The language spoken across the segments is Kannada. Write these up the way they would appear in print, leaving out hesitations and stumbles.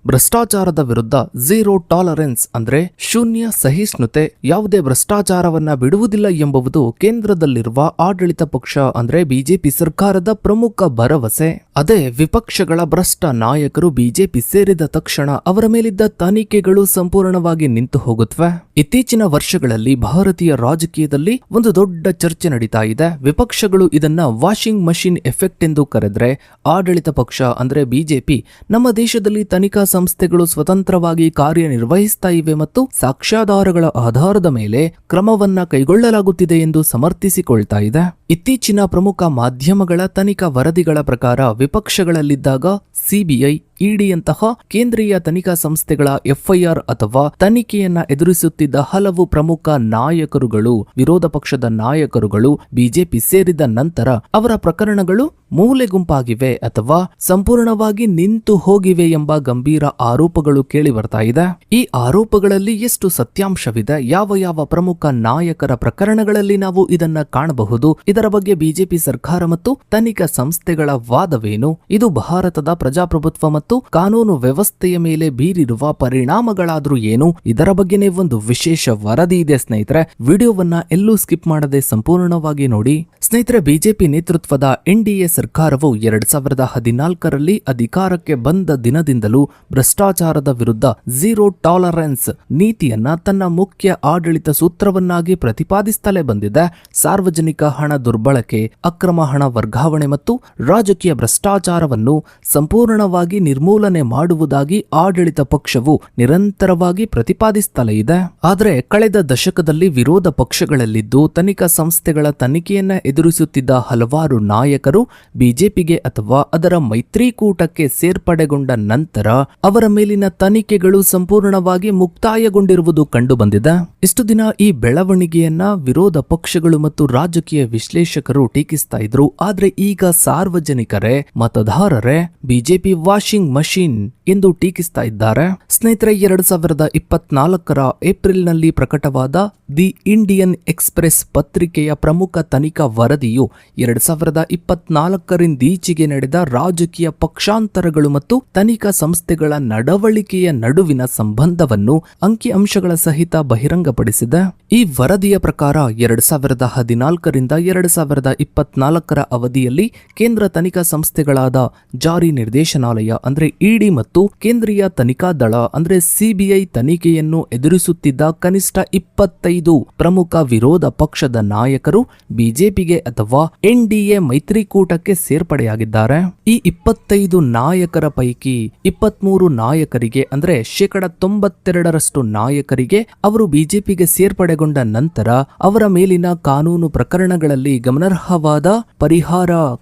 ಭ್ರಷ್ಟಾಚಾರದ ವಿರುದ್ಧ ಝೀರೋ ಟಾಲರೆನ್ಸ್ ಅಂದ್ರೆ ಶೂನ್ಯ ಸಹಿಷ್ಣುತೆ, ಯಾವುದೇ ಭ್ರಷ್ಟಾಚಾರವನ್ನ ಬಿಡುವುದಿಲ್ಲ ಎಂಬುದು ಕೇಂದ್ರದಲ್ಲಿರುವ ಆಡಳಿತ ಪಕ್ಷ ಅಂದ್ರೆ ಬಿಜೆಪಿ ಸರ್ಕಾರದ ಪ್ರಮುಖ ಭರವಸೆ. ಅದೇ ವಿಪಕ್ಷಗಳ ಭ್ರಷ್ಟ ನಾಯಕರು ಬಿಜೆಪಿ ಸೇರಿದ ತಕ್ಷಣ ಅವರ ಮೇಲಿದ್ದ ತನಿಖೆಗಳು ಸಂಪೂರ್ಣವಾಗಿ ನಿಂತು ಹೋಗುತ್ತವೆ. ಇತ್ತೀಚಿನ ವರ್ಷಗಳಲ್ಲಿ ಭಾರತೀಯ ರಾಜಕೀಯದಲ್ಲಿ ಒಂದು ದೊಡ್ಡ ಚರ್ಚೆ ನಡೀತಾ ಇದೆ. ವಿಪಕ್ಷಗಳು ಇದನ್ನ ವಾಷಿಂಗ್ ಮಷಿನ್ ಎಫೆಕ್ಟ್ ಎಂದು ಕರೆದ್ರೆ, ಆಡಳಿತ ಪಕ್ಷ ಅಂದ್ರೆ ಬಿಜೆಪಿ ನಮ್ಮ ದೇಶದಲ್ಲಿ ತನಿಖಾ ಸಂಸ್ಥೆಗಳು ಸ್ವತಂತ್ರವಾಗಿ ಕಾರ್ಯನಿರ್ವಹಿಸ್ತಾ ಇವೆ ಮತ್ತು ಸಾಕ್ಷ್ಯಾಧಾರಗಳ ಆಧಾರದ ಮೇಲೆ ಕ್ರಮವನ್ನ ಕೈಗೊಳ್ಳಲಾಗುತ್ತಿದೆ ಎಂದು ಸಮರ್ಥಿಸಿಕೊಳ್ತಾ ಇದೆ. ಇತ್ತೀಚಿನ ಪ್ರಮುಖ ಮಾಧ್ಯಮಗಳ ತನಿಖಾ ವರದಿಗಳ ಪ್ರಕಾರ ವಿಪಕ್ಷಗಳಲ್ಲಿದ್ದಾಗ ಸಿಬಿಐ, ಇಡಿಯಂತಹ ಕೇಂದ್ರೀಯ ತನಿಖಾ ಸಂಸ್ಥೆಗಳ ಎಫ್ಐಆರ್ ಅಥವಾ ತನಿಖೆಯನ್ನ ಎದುರಿಸುತ್ತಿದ್ದ ಹಲವು ಪ್ರಮುಖ ನಾಯಕರುಗಳು, ವಿರೋಧ ಪಕ್ಷದ ನಾಯಕರುಗಳು ಬಿಜೆಪಿ ಸೇರಿದ ನಂತರ ಅವರ ಪ್ರಕರಣಗಳು ಮೂಲೆ ಗುಂಪಾಗಿವೆ ಅಥವಾ ಸಂಪೂರ್ಣವಾಗಿ ನಿಂತು ಹೋಗಿವೆ ಎಂಬ ಗಂಭೀರ ಆರೋಪಗಳು ಕೇಳಿ ಬರ್ತಾ ಇದೆ. ಈ ಆರೋಪಗಳಲ್ಲಿ ಎಷ್ಟು ಸತ್ಯಾಂಶವಿದೆ, ಯಾವ ಯಾವ ಪ್ರಮುಖ ನಾಯಕರ ಪ್ರಕರಣಗಳಲ್ಲಿ ನಾವು ಇದನ್ನ ಕಾಣಬಹುದು, ಇದರ ಬಗ್ಗೆ ಬಿಜೆಪಿ ಸರ್ಕಾರ ಮತ್ತು ತನಿಖಾ ಸಂಸ್ಥೆಗಳ ವಾದವೇನು, ಇದು ಭಾರತದ ಪ್ರಜಾಪ್ರಭುತ್ವ ಮತ್ತು ಕಾನೂನು ವ್ಯವಸ್ಥೆಯ ಮೇಲೆ ಬೀರಿರುವ ಪರಿಣಾಮಗಳಾದ್ರೂ ಏನು, ಇದರ ಬಗ್ಗೆನೇ ಒಂದು ವಿಶೇಷ ವರದಿ ಇದೆ ಸ್ನೇಹಿತರೆ. ವಿಡಿಯೋವನ್ನ ಎಲ್ಲೂ ಸ್ಕಿಪ್ ಮಾಡದೆ ಸಂಪೂರ್ಣವಾಗಿ ನೋಡಿ. ಸ್ನೇಹಿತರೆ, ಬಿಜೆಪಿ ನೇತೃತ್ವದ ಎನ್ಡಿಎ ಸರ್ಕಾರವು 2014ರಲ್ಲಿ ಅಧಿಕಾರಕ್ಕೆ ಬಂದ ದಿನದಿಂದಲೂ ಭ್ರಷ್ಟಾಚಾರದ ವಿರುದ್ಧ ಝೀರೋ ಟಾಲರೆನ್ಸ್ ನೀತಿಯನ್ನ ತನ್ನ ಮುಖ್ಯ ಆಡಳಿತ ಸೂತ್ರವನ್ನಾಗಿ ಪ್ರತಿಪಾದಿಸುತ್ತಲೇ ಬಂದಿದೆ. ಸಾರ್ವಜನಿಕ ಹಣ ದುರ್ಬಳಕೆ, ಅಕ್ರಮ ಹಣ ವರ್ಗಾವಣೆ ಮತ್ತು ರಾಜಕೀಯ ಭ್ರಷ್ಟಾಚಾರವನ್ನು ಸಂಪೂರ್ಣವಾಗಿ ನಿರ್ಮೂಲನೆ ಮಾಡುವುದಾಗಿ ಆಡಳಿತ ಪಕ್ಷವು ನಿರಂತರವಾಗಿ ಪ್ರತಿಪಾದಿಸುತ್ತಲೇ ಇದೆ. ಆದರೆ ಕಳೆದ ದಶಕದಲ್ಲಿ ವಿರೋಧ ಪಕ್ಷಗಳಲ್ಲಿದ್ದು ತನಿಖಾ ಸಂಸ್ಥೆಗಳ ತನಿಖೆಯನ್ನ ಎದುರಿಸುತ್ತಿದ್ದ ಹಲವಾರು ನಾಯಕರು ಬಿಜೆಪಿಗೆ ಅಥವಾ ಅದರ ಮೈತ್ರಿಕೂಟಕ್ಕೆ ಸೇರ್ಪಡೆಗೊಂಡ ನಂತರ ಅವರ ಮೇಲಿನ ತನಿಖೆಗಳು ಸಂಪೂರ್ಣವಾಗಿ ಮುಕ್ತಾಯಗೊಂಡಿರುವುದು ಕಂಡುಬಂದಿದೆ. ಇಷ್ಟು ದಿನ ಈ ಬೆಳವಣಿಗೆಯನ್ನ ವಿರೋಧ ಪಕ್ಷಗಳು ಮತ್ತು ರಾಜಕೀಯ ವಿಶ್ಲೇಷಕರು ಟೀಕಿಸ್ತಾ ಇದ್ರು. ಆದ್ರೆ ಈಗ ಸಾರ್ವಜನಿಕರೇ, ಮತದಾರರೇ ಬಿಜೆಪಿ ವಾಷಿಂಗ್ ಮಷಿನ್ ಎಂದು ಟೀಕಿಸ್ತಾ ಇದ್ದಾರೆ. ಸ್ನೇಹಿತರೆ, 2024ರ ಏಪ್ರಿಲ್ನಲ್ಲಿ ಪ್ರಕಟವಾದ ದಿ ಇಂಡಿಯನ್ ಎಕ್ಸ್‌ಪ್ರೆಸ್ ಪತ್ರಿಕೆಯ ಪ್ರಮುಖ ತನಿಖಾ ವರದಿಯು 2024ರಿಂದೀಚೆಗೆ ನಡೆದ ರಾಜಕೀಯ ಪಕ್ಷಾಂತರಗಳು ಮತ್ತು ತನಿಖಾ ಸಂಸ್ಥೆಗಳ ನಡವಳಿಕೆಯ ನಡುವಿನ ಸಂಬಂಧವನ್ನು ಅಂಕಿಅಂಶಗಳ ಸಹಿತ ಬಹಿರಂಗಪಡಿಸಿದೆ. ಈ ವರದಿಯ ಪ್ರಕಾರ 2014ರಿಂದ 2024ರ ಅವಧಿಯಲ್ಲಿ ಕೇಂದ್ರ ತನಿಖಾ ಸಂಸ್ಥೆಗಳಾದ ಜಾರಿ ನಿರ್ದೇಶನಾಲಯ ಅಂದ್ರೆ ಇಡಿ ಮತ್ತು ಕೇಂದ್ರೀಯ ತನಿಖಾ ದಳ ಅಂದ್ರೆ ಸಿಬಿಐ ತನಿಖೆಯನ್ನು ಎದುರಿಸುತ್ತಿದ್ದ ಕನಿಷ್ಠ 25 ಪ್ರಮುಖ ವಿರೋಧ ಪಕ್ಷದ ನಾಯಕರು ಬಿಜೆಪಿಗೆ ಅಥವಾ ಎನ್ಡಿಎ ಮೈತ್ರಿಕೂಟಕ್ಕೆ ಸೇರ್ಪಡೆಯಾಗಿದ್ದಾರೆ. ಈ 25 ನಾಯಕರ ಪೈಕಿ 23 ನಾಯಕರಿಗೆ ಅಂದ್ರೆ 92% ನಾಯಕರಿಗೆ ಅವರು ಬಿಜೆಪಿಗೆ ಸೇರ್ಪಡೆಗೊಂಡ ನಂತರ ಅವರ ಮೇಲಿನ ಕಾನೂನು ಪ್ರಕರಣಗಳಲ್ಲಿ ಗಮನಾರ್ಹವಾದ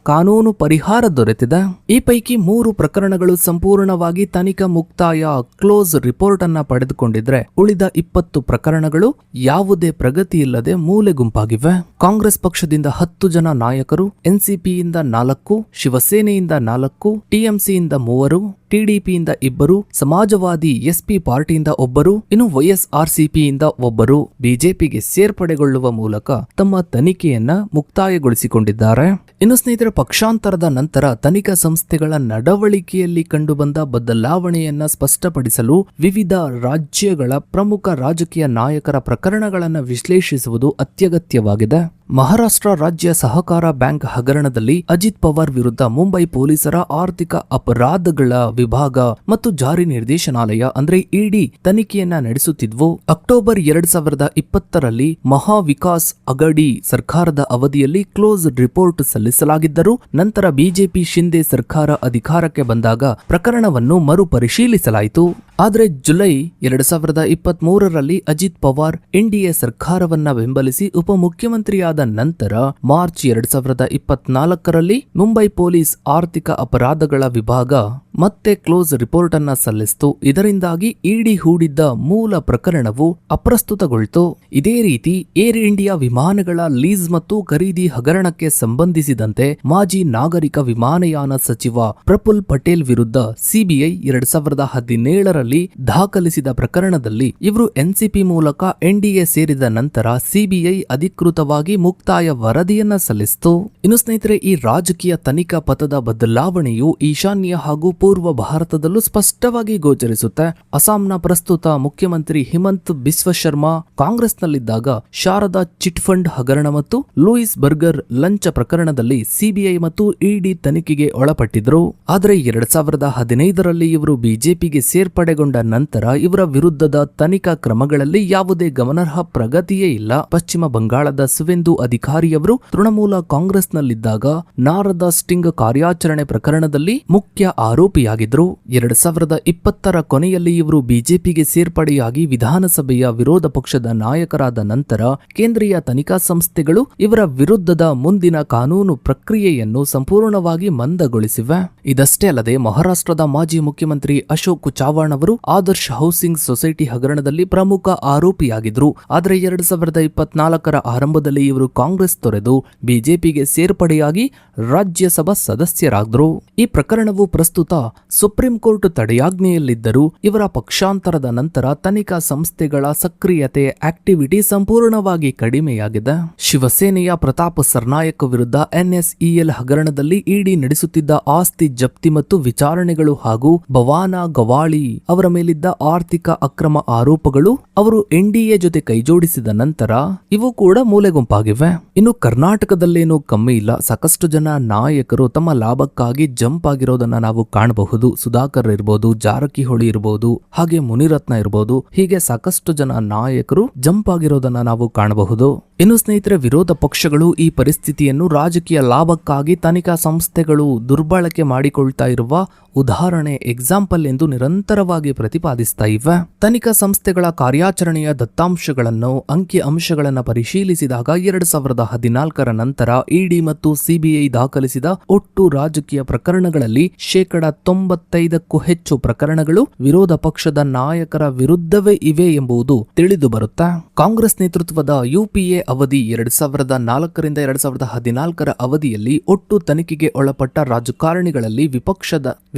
ಕಾನೂನು ಪರಿಹಾರ ದೊರೆತಿದೆ. ಈ ಪೈಕಿ 3 ಪ್ರಕರಣಗಳು ಸಂಪೂರ್ಣವಾಗಿ ತನಿಖಾ ಮುಕ್ತಾಯ ಕ್ಲೋಸ್ ರಿಪೋರ್ಟ್ ಅನ್ನ ಪಡೆದುಕೊಂಡಿದ್ರೆ, ಉಳಿದ 20 ಪ್ರಕರಣಗಳು ಯಾವುದೇ ಪ್ರಗತಿ ಇಲ್ಲದೆ ಮೂಲೆ ಗುಂಪಾಗಿವೆ. ಕಾಂಗ್ರೆಸ್ ಪಕ್ಷದಿಂದ 10 ಜನ ನಾಯಕರು, ಎನ್ಸಿಪಿಯಿಂದ 4, ಶಿವಸೇನೆಯಿಂದ 4, ಟಿಎಂಸಿಯಿಂದ 3, ಟಿಡಿಪಿಯಿಂದ 2, ಸಮಾಜವಾದಿ ಎಸ್ಪಿ ಪಾರ್ಟಿಯಿಂದ 1, ಇನ್ನು ವೈಎಸ್ಆರ್ಸಿಪಿಯಿಂದ 1 ಬಿಜೆಪಿಗೆ ಸೇರ್ಪಡೆಗೊಳ್ಳುವ ಮೂಲಕ ತಮ್ಮ ತನಿಖೆಯನ್ನ ಮುಕ್ತಾಯಗೊಳಿಸಿಕೊಂಡಿದ್ದಾರೆ. ಇನ್ನು ಸ್ನೇಹಿತರೆ, ಪಕ್ಷಾಂತರದ ನಂತರ ತನಿಖಾ ಸಂಸ್ಥೆಗಳ ನಡವಳಿಕೆಯಲ್ಲಿ ಕಂಡುಬಂದ ಬದಲಾವಣೆಯನ್ನ ಸ್ಪಷ್ಟಪಡಿಸಲು ವಿವಿಧ ರಾಜ್ಯಗಳ ಪ್ರಮುಖ ರಾಜಕೀಯ ನಾಯಕರ ಪ್ರಕರಣಗಳನ್ನು ವಿಶ್ಲೇಷಿಸುವುದು ಅತ್ಯಗತ್ಯವಾಗಿದೆ. ಮಹಾರಾಷ್ಟ್ರ ರಾಜ್ಯ ಸಹಕಾರ ಬ್ಯಾಂಕ್ ಹಗರಣದಲ್ಲಿ ಅಜಿತ್ ಪವಾರ್ ವಿರುದ್ಧ ಮುಂಬೈ ಪೊಲೀಸರ ಆರ್ಥಿಕ ಅಪರಾಧಗಳ ವಿಭಾಗ ಮತ್ತು ಜಾರಿ ನಿರ್ದೇಶನಾಲಯ ಅಂದ್ರೆ ಇಡಿ ತನಿಖೆಯನ್ನ ನಡೆಸುತ್ತಿದ್ವು. ಅಕ್ಟೋಬರ್ 2020ರಲ್ಲಿ ಮಹಾ ವಿಕಾಸ್ ಅಘಡಿ ಸರ್ಕಾರದ ಅವಧಿಯಲ್ಲಿ ಕ್ಲೋಸ್ ರಿಪೋರ್ಟ್ ಸಲ್ಲಿಸಲಾಗಿದ್ದರೂ ನಂತರ ಬಿಜೆಪಿ ಶಿಂದೆ ಸರ್ಕಾರ ಅಧಿಕಾರಕ್ಕೆ ಬಂದಾಗ ಪ್ರಕರಣವನ್ನು ಮರುಪರಿಶೀಲಿಸಲಾಯಿತು. ಆದರೆ ಜುಲೈ 2023ರಲ್ಲಿ ಅಜಿತ್ ಪವಾರ್ ಎನ್ಡಿಎ ಸರ್ಕಾರವನ್ನ ಬೆಂಬಲಿಸಿ ಉಪಮುಖ್ಯಮಂತ್ರಿಯಾದ ನಂತರ ಮಾರ್ಚ್ 2024ರಲ್ಲಿ ಮುಂಬೈ ಪೊಲೀಸ್ ಆರ್ಥಿಕ ಅಪರಾಧಗಳ ವಿಭಾಗ ಮತ್ತೆ ಕ್ಲೋಸ್ ರಿಪೋರ್ಟ್ ಅನ್ನ ಸಲ್ಲಿಸಿತು. ಇದರಿಂದಾಗಿ ಇಡಿ ಹೂಡಿದ್ದ ಮೂಲ ಪ್ರಕರಣವು ಅಪ್ರಸ್ತುತಗೊಳ್ತು. ಇದೇ ರೀತಿ ಏರ್ ಇಂಡಿಯಾ ವಿಮಾನಗಳ ಲೀಸ್ ಮತ್ತು ಖರೀದಿ ಹಗರಣಕ್ಕೆ ಸಂಬಂಧಿಸಿದಂತೆ ಮಾಜಿ ನಾಗರಿಕ ವಿಮಾನಯಾನ ಸಚಿವ ಪ್ರಫುಲ್ ಪಟೇಲ್ ವಿರುದ್ಧ ಸಿಬಿಐ 2017ರಲ್ಲಿ ರಲ್ಲಿ ದಾಖಲಿಸಿದ ಪ್ರಕರಣದಲ್ಲಿ ಇವರು ಎನ್ಸಿಪಿ ಮೂಲಕ ಎನ್ಡಿಎ ಸೇರಿದ ನಂತರ ಸಿಬಿಐ ಅಧಿಕೃತವಾಗಿ ಮುಕ್ತಾಯ ವರದಿಯನ್ನ ಸಲ್ಲಿಸಿತು. ಇನ್ನು ಸ್ನೇಹಿತರೆ, ಈ ರಾಜಕೀಯ ತನಿಖಾ ಪಥದ ಬದಲಾವಣೆಯು ಈಶಾನ್ಯ ಹಾಗೂ ಪೂರ್ವ ಭಾರತದಲ್ಲೂ ಸ್ಪಷ್ಟವಾಗಿ ಗೋಚರಿಸುತ್ತೆ. ಅಸ್ಸಾಂನ ಪ್ರಸ್ತುತ ಮುಖ್ಯಮಂತ್ರಿ ಹಿಮಂತ್ ಬಿಸ್ವ ಶರ್ಮಾ ಕಾಂಗ್ರೆಸ್ನಲ್ಲಿದ್ದಾಗ ಶಾರದಾ ಚಿಟ್ ಫಂಡ್ ಹಗರಣ ಮತ್ತು ಲೂಯಿಸ್ ಬರ್ಗರ್ ಲಂಚ ಪ್ರಕರಣದಲ್ಲಿ ಸಿಬಿಐ ಮತ್ತು ಇಡಿ ತನಿಖೆಗೆ ಒಳಪಟ್ಟಿದ್ರು. ಆದರೆ 2015ರಲ್ಲಿ ಇವರು ಬಿಜೆಪಿಗೆ ಸೇರ್ಪಡೆಗೊಂಡ ನಂತರ ಇವರ ವಿರುದ್ಧದ ತನಿಖಾ ಕ್ರಮಗಳಲ್ಲಿ ಯಾವುದೇ ಗಮನಾರ್ಹ ಪ್ರಗತಿಯೇ ಇಲ್ಲ. ಪಶ್ಚಿಮ ಬಂಗಾಳದ ಸುವೆಂದು ಅಧಿಕಾರಿಯವರು ತೃಣಮೂಲ ಕಾಂಗ್ರೆಸ್ನಲ್ಲಿದ್ದಾಗ ನಾರದ ಸ್ಟಿಂಗ್ ಕಾರ್ಯಾಚರಣೆ ಪ್ರಕರಣದಲ್ಲಿ ಮುಖ್ಯ ಆರೋಪಿಯಾಗಿದ್ರು. 2020ರ ಕೊನೆಯಲ್ಲಿ ಇವರು ಬಿಜೆಪಿಗೆ ಸೇರ್ಪಡೆಯಾಗಿ ವಿಧಾನಸಭೆಯ ವಿರೋಧ ಪಕ್ಷದ ನಾಯಕರಾದ ನಂತರ ಕೇಂದ್ರೀಯ ತನಿಖಾ ಸಂಸ್ಥೆಗಳು ಇವರ ವಿರುದ್ಧದ ಮುಂದಿನ ಕಾನೂನು ಪ್ರಕ್ರಿಯೆಯನ್ನು ಸಂಪೂರ್ಣವಾಗಿ ಮಂದಗೊಳಿಸಿವೆ. ಇದಷ್ಟೇ ಅಲ್ಲದೆ ಮಹಾರಾಷ್ಟ್ರದ ಮಾಜಿ ಮುಖ್ಯಮಂತ್ರಿ ಅಶೋಕ್ ಚವಾಣ್ ಅವರು ಆದರ್ಶ್ ಹೌಸಿಂಗ್ ಸೊಸೈಟಿ ಹಗರಣದಲ್ಲಿ ಪ್ರಮುಖ ಆರೋಪಿಯಾಗಿದ್ರು. ಆದರೆ 2024ರ ಆರಂಭದಲ್ಲಿ ಇವರು ಕಾಂಗ್ರೆಸ್ ತೊರೆದು ಬಿಜೆಪಿಗೆ ಸೇರ್ಪಡೆಯಾಗಿ ರಾಜ್ಯಸಭಾ ಸದಸ್ಯರಾದರು. ಈ ಪ್ರಕರಣವು ಪ್ರಸ್ತುತ ಸುಪ್ರೀಂ ಕೋರ್ಟ್ ತಡೆಯಾಜ್ಞೆಯಲ್ಲಿದ್ದರೂ ಇವರ ಪಕ್ಷಾಂತರದ ನಂತರ ತನಿಖಾ ಸಂಸ್ಥೆಗಳ ಸಕ್ರಿಯತೆ ಆಕ್ಟಿವಿಟಿ ಸಂಪೂರ್ಣವಾಗಿ ಕಡಿಮೆಯಾಗಿದೆ. ಶಿವಸೇನೆಯ ಪ್ರತಾಪ್ ಸರ್ನಾಯಕ್ ವಿರುದ್ಧ ಎನ್ಎಸ್ಇಎಲ್ ಹಗರಣದಲ್ಲಿ ಇಡಿ ನಡೆಸುತ್ತಿದ್ದ ಆಸ್ತಿ ಜಪ್ತಿ ಮತ್ತು ವಿಚಾರಣೆಗಳು ಹಾಗೂ ಭವಾನಾ ಗವಾಳಿ ಅವರ ಮೇಲಿದ್ದ ಆರ್ಥಿಕ ಅಕ್ರಮ ಆರೋಪಗಳು ಅವರು ಎನ್ಡಿಎ ಜೊತೆ ಕೈಜೋಡಿಸಿದ ನಂತರ ಇವು ಕೂಡ ಮೂಲೆಗುಂಪಾಗಿವೆ. ಇನ್ನು ಕರ್ನಾಟಕದಲ್ಲೇನೂ ಕಮ್ಮಿ ಇಲ್ಲ. ಸಾಕಷ್ಟು ಜನ ನಾಯಕರು ತಮ್ಮ ಲಾಭಕ್ಕಾಗಿ ಜಂಪ್ ಆಗಿರೋದನ್ನ ನಾವು ಕಾಣಬಹುದು. ಸುಧಾಕರ್ ಇರಬಹುದು, ಜಾರಕಿಹೊಳಿ ಇರಬಹುದು, ಹಾಗೆ ಮುನಿರತ್ನ ಇರಬಹುದು. ಹೀಗೆ ಸಾಕಷ್ಟು ಜನ ನಾಯಕರು ಜಂಪ್ ಆಗಿರೋದನ್ನ ನಾವು ಕಾಣಬಹುದು. ಇನ್ನು ಸ್ನೇಹಿತರೆ, ವಿರೋಧ ಪಕ್ಷಗಳು ಈ ಪರಿಸ್ಥಿತಿಯನ್ನು ರಾಜಕೀಯ ಲಾಭಕ್ಕಾಗಿ ತನಿಖಾ ಸಂಸ್ಥೆಗಳು ದುರ್ಬಳಕೆ ಮಾಡಿಕೊಳ್ತಾ ಇರುವ ಉದಾಹರಣೆ ಎಕ್ಸಾಂಪಲ್ ಎಂದು ನಿರಂತರವಾಗಿ ಪ್ರತಿಪಾದಿಸ್ತಾ ಇವೆ. ತನಿಖಾ ಸಂಸ್ಥೆಗಳ ಕಾರ್ಯಾಚರಣೆಯ ದತ್ತಾಂಶಗಳನ್ನು ಅಂಕಿ ಅಂಶಗಳನ್ನು ಪರಿಶೀಲಿಸಿದಾಗ 2014ರ ನಂತರ ಇಡಿ ಮತ್ತು ಸಿಬಿಐ ದಾಖಲಿಸಿದ ಒಟ್ಟು ರಾಜಕೀಯ ಪ್ರಕರಣಗಳಲ್ಲಿ 95%ಕ್ಕೂ ಹೆಚ್ಚು ಪ್ರಕರಣಗಳು ವಿರೋಧ ಪಕ್ಷದ ನಾಯಕರ ವಿರುದ್ಧವೇ ಇವೆ ಎಂಬುದು ತಿಳಿದು ಬರುತ್ತೆ. ಕಾಂಗ್ರೆಸ್ ನೇತೃತ್ವದ ಯುಪಿಎ ಅವಧಿ 2004ರಿಂದ 2014ರ ಅವಧಿಯಲ್ಲಿ ಒಟ್ಟು ತನಿಖೆಗೆ ಒಳಪಟ್ಟ ರಾಜಕಾರಣಿಗಳಲ್ಲಿ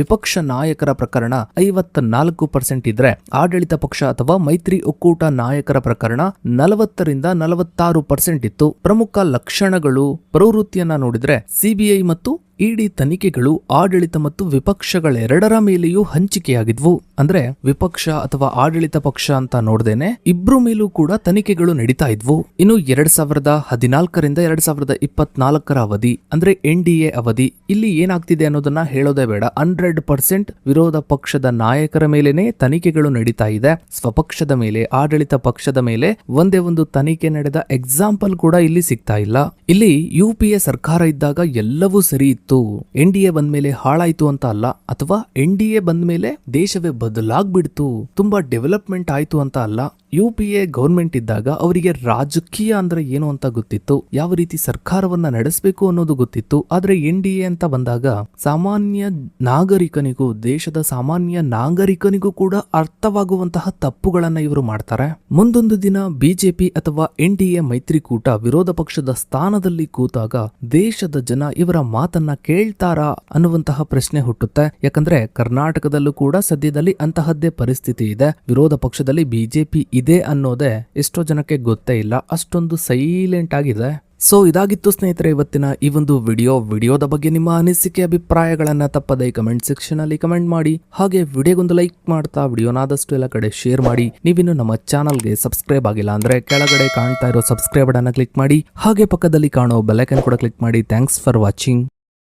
ವಿಪಕ್ಷ ನಾಯಕರ ಪ್ರಕರಣ 54% ಇದ್ರೆ, ಆಡಳಿತ ಪಕ್ಷ ಅಥವಾ ಮೈತ್ರಿ ಒಕ್ಕೂಟ ನಾಯಕರ ಪ್ರಕರಣ 40ರಿಂದ 46% ಇತ್ತು. ಪ್ರಮುಖ ಲಕ್ಷಣಗಳು ಪ್ರವೃತ್ತಿಯನ್ನ ನೋಡಿದ್ರೆ ಸಿಬಿಐ ಮತ್ತು ಇಡಿ ತನಿಖೆಗಳು ಆಡಳಿತ ಮತ್ತು ವಿಪಕ್ಷಗಳೆರಡರ ಮೇಲೆಯೂ ಹಂಚಿಕೆಯಾಗಿದ್ವು. ಅಂದ್ರೆ ವಿಪಕ್ಷ ಅಥವಾ ಆಡಳಿತ ಪಕ್ಷ ಅಂತ ನೋಡ್ದೇನೆ ಇಬ್ರು ಮೇಲೂ ಕೂಡ ತನಿಖೆಗಳು ನಡೀತಾ ಇದ್ವು. ಇನ್ನು 2014ರಿಂದ 2024ರ ಅವಧಿ ಅಂದ್ರೆ ಎನ್ಡಿಎ ಅವಧಿ, ಇಲ್ಲಿ ಏನಾಗ್ತಿದೆ ಅನ್ನೋದನ್ನ ಹೇಳೋದೇ ಬೇಡ. 100% ವಿರೋಧ ಪಕ್ಷದ ನಾಯಕರ ಮೇಲೆನೆ ತನಿಖೆಗಳು ನಡೀತಾ ಇದೆ. ಸ್ವಪಕ್ಷದ ಮೇಲೆ, ಆಡಳಿತ ಪಕ್ಷದ ಮೇಲೆ ಒಂದೇ ಒಂದು ತನಿಖೆ ನಡೆದ ಎಕ್ಸಾಂಪಲ್ ಕೂಡ ಇಲ್ಲಿ ಸಿಗ್ತಾ ಇಲ್ಲ. ಇಲ್ಲಿ ಯುಪಿಎ ಸರ್ಕಾರ ಇದ್ದಾಗ ಎಲ್ಲವೂ ಸರಿ ಇತ್ತು, ಎನ್ಡಿಎ ಬಂದ್ಮೇಲೆ ಹಾಳಾಯ್ತು ಅಂತ ಅಲ್ಲ, ಅಥವಾ ಎನ್ಡಿಎ ಬಂದ್ಮೇಲೆ ದೇಶವೇ ಬದಲಾಗ್ಬಿಡ್ತು, ತುಂಬಾ ಡೆವಲಪ್ಮೆಂಟ್ ಆಯ್ತು ಅಂತ ಅಲ್ಲ. ಯುಪಿಎ ಗವರ್ಮೆಂಟ್ ಇದ್ದಾಗ ಅವರಿಗೆ ರಾಜಕೀಯ ಅಂದ್ರೆ ಏನು ಅಂತ ಗೊತ್ತಿತ್ತು, ಯಾವ ರೀತಿ ಸರ್ಕಾರವನ್ನ ನಡೆಸಬೇಕು ಅನ್ನೋದು ಗೊತ್ತಿತ್ತು. ಆದ್ರೆ ಎನ್ಡಿಎ ಅಂತ ಬಂದಾಗ ಸಾಮಾನ್ಯ ನಾಗರಿಕನಿಗೂ, ದೇಶದ ಸಾಮಾನ್ಯ ನಾಗರಿಕನಿಗೂ ಕೂಡ ಅರ್ಥವಾಗುವಂತಹ ತಪ್ಪುಗಳನ್ನ ಇವರು ಮಾಡ್ತಾರೆ. ಮುಂದೊಂದು ದಿನ ಬಿಜೆಪಿ ಅಥವಾ ಎನ್ಡಿಎ ಮೈತ್ರಿಕೂಟ ವಿರೋಧ ಪಕ್ಷದ ಸ್ಥಾನದಲ್ಲಿ ಕೂತಾಗ ದೇಶದ ಜನ ಇವರ ಮಾತನ್ನ ಕೇಳ್ತಾರಾ ಅನ್ನುವಂತಹ ಪ್ರಶ್ನೆ ಹುಟ್ಟುತ್ತೆ. ಯಾಕಂದ್ರೆ ಕರ್ನಾಟಕದಲ್ಲೂ ಕೂಡ ಸದ್ಯದಲ್ಲಿ ಅಂತಹದ್ದೇ ಪರಿಸ್ಥಿತಿ ಇದೆ. ವಿರೋಧ ಪಕ್ಷದಲ್ಲಿ ಬಿಜೆಪಿ ಇದೆ ಅನ್ನೋದೇ ಎಷ್ಟೋ ಜನಕ್ಕೆ ಗೊತ್ತೇ ಇಲ್ಲ, ಅಷ್ಟೊಂದು ಸೈಲೆಂಟ್ ಆಗಿದೆ. ಸೊ ಇದಾಗಿತ್ತು ಸ್ನೇಹಿತರೆ ಇವತ್ತಿನ ಈ ಒಂದು ವಿಡಿಯೋದ ಬಗ್ಗೆ ನಿಮ್ಮ ಅನಿಸಿಕೆ ಅಭಿಪ್ರಾಯಗಳನ್ನ ತಪ್ಪದೆ ಕಮೆಂಟ್ ಸೆಕ್ಷನ್ ಅಲ್ಲಿ ಕಮೆಂಟ್ ಮಾಡಿ. ಹಾಗೆ ವಿಡಿಯೋಗೊಂದು ಲೈಕ್ ಮಾಡ್ತಾ ವಿಡಿಯೋನಾದಷ್ಟು ಎಲ್ಲ ಕಡೆ ಶೇರ್ ಮಾಡಿ. ನೀವಿನ್ನು ನಮ್ಮ ಚಾನಲ್ಗೆ ಸಬ್ಸ್ಕ್ರೈಬ್ ಆಗಿಲ್ಲ ಅಂದ್ರೆ ಕೆಳಗಡೆ ಕಾಣ್ತಾ ಇರೋ ಸಬ್ಸ್ಕ್ರೈಬ್ ಬಟನ್ ಕ್ಲಿಕ್ ಮಾಡಿ. ಹಾಗೆ ಪಕ್ಕದಲ್ಲಿ ಕಾಣೋ ಬೆಲ್ ಐಕಾನ್ ಕೂಡ ಕ್ಲಿಕ್ ಮಾಡಿ. Thanks for watching.